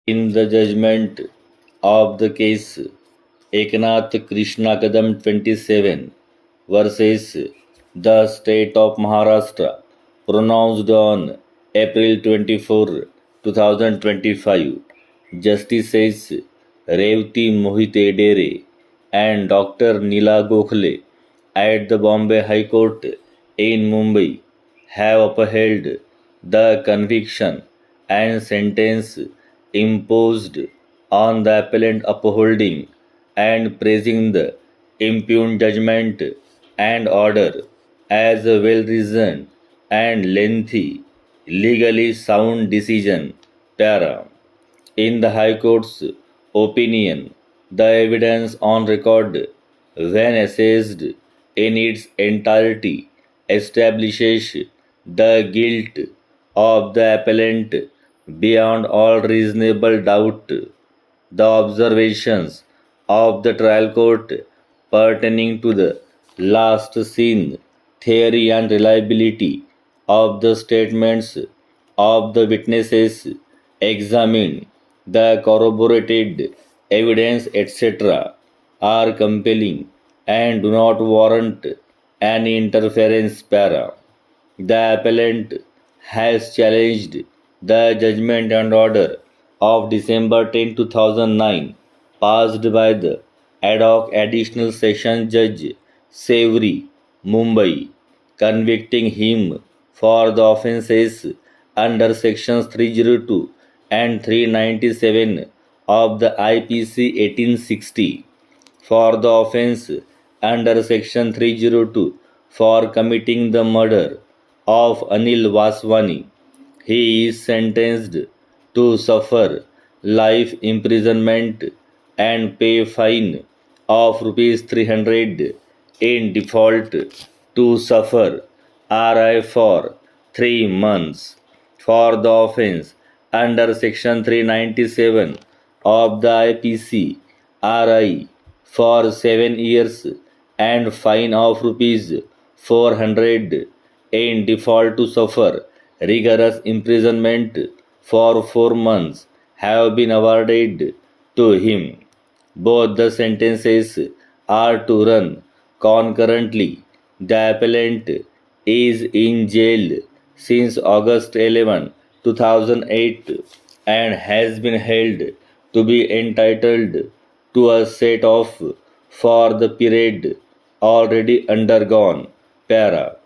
In the judgment of the case Eknath Krishna Kadam 27 versus the State of Maharashtra, pronounced on April 24, 2025, Justices Revati Mohite Dere and Dr. Neela Gokhale at the Bombay High Court in Mumbai have upheld the conviction and sentence imposed on the appellant, upholding and praising the impugned judgment and order as a well-reasoned and lengthy, legally sound decision. Para. In the High Court's opinion, the evidence on record, when assessed in its entirety, establishes the guilt of the appellant beyond all reasonable doubt. The observations of the trial court pertaining to the last seen theory and reliability of the statements of the witnesses, examined the corroborated evidence, etc., are compelling and do not warrant any interference. Para. The appellant has challenged the judgment and order of December 10, 2009, passed by the ad hoc additional session judge Savory, Mumbai, convicting him for the offences under sections 302 and 397 of the IPC 1860, for the offence under section 302 for committing the murder of Anil Vaswani. He is sentenced to suffer life imprisonment and pay fine of rupees 300 in default to suffer RI for 3 months for the offence under section 397 of the IPC RI for 7 years and fine of rupees 400 in default to suffer rigorous imprisonment for 4 months have been awarded to him. Both the sentences are to run concurrently. The appellant is in jail since August 11, 2008, and has been held to be entitled to a set off for the period already undergone. Para.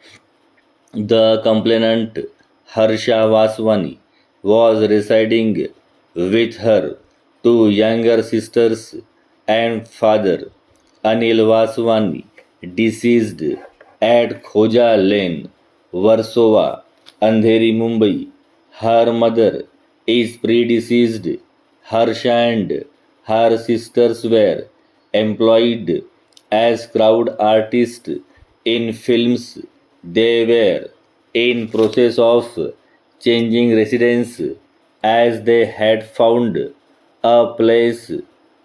The complainant Harsha Vaswani was residing with her two younger sisters and father Anil Vaswani, deceased, at Khoja Lane, Warsaw, Andheri, Mumbai. Her mother is predeceased. Harsha and her sisters were employed as crowd artists in films. They were in process of changing residence as they had found a place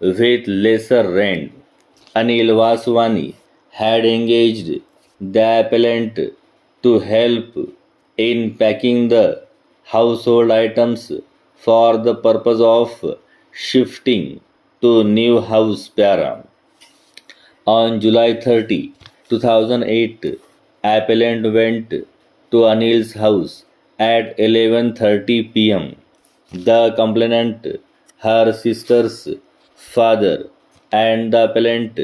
with lesser rent. Anil Vaswani had engaged the appellant to help in packing the household items for the purpose of shifting to new house. Para. On July 30, 2008, appellant went to Anil's house at 11:30 p.m. The complainant, her sister's father, and the appellant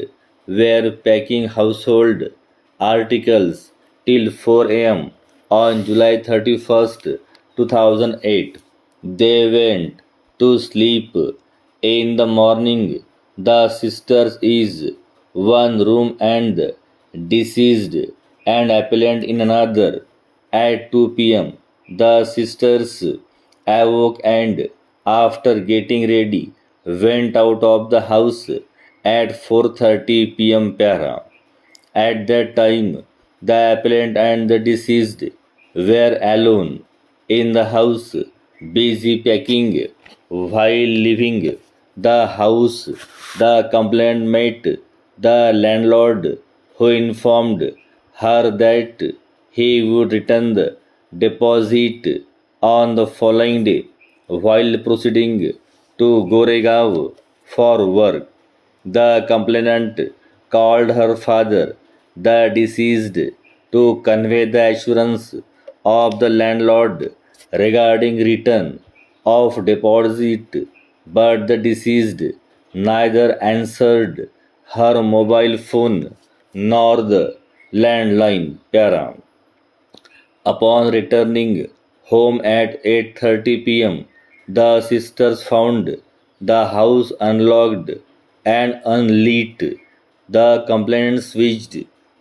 were packing household articles till 4 a.m. on July 31st, 2008. They went to sleep. In the morning, the sisters is one room and deceased and appellant in another. At 2 p.m., the sisters awoke and, after getting ready, went out of the house at 4:30 p.m. Para. At that time, the appellant and the deceased were alone in the house, busy packing. While leaving the house, the complainant met the landlord, who informed her that he would return the deposit on the following day. While proceeding to Goregaon for work. The complainant called her father, the deceased, to convey the assurance of the landlord regarding return of deposit, but the deceased neither answered her mobile phone nor the landline. Para. Upon returning home at 8:30 p.m., the sisters found the house unlocked and unlit. The complainant switched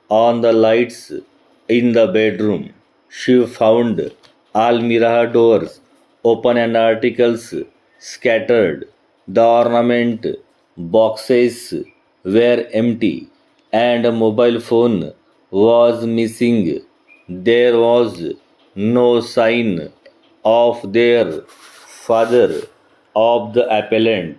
on the lights in the bedroom. She found almirah doors open and articles scattered. The ornament boxes were empty and a mobile phone was missing. There was no sign of their father of the appellant.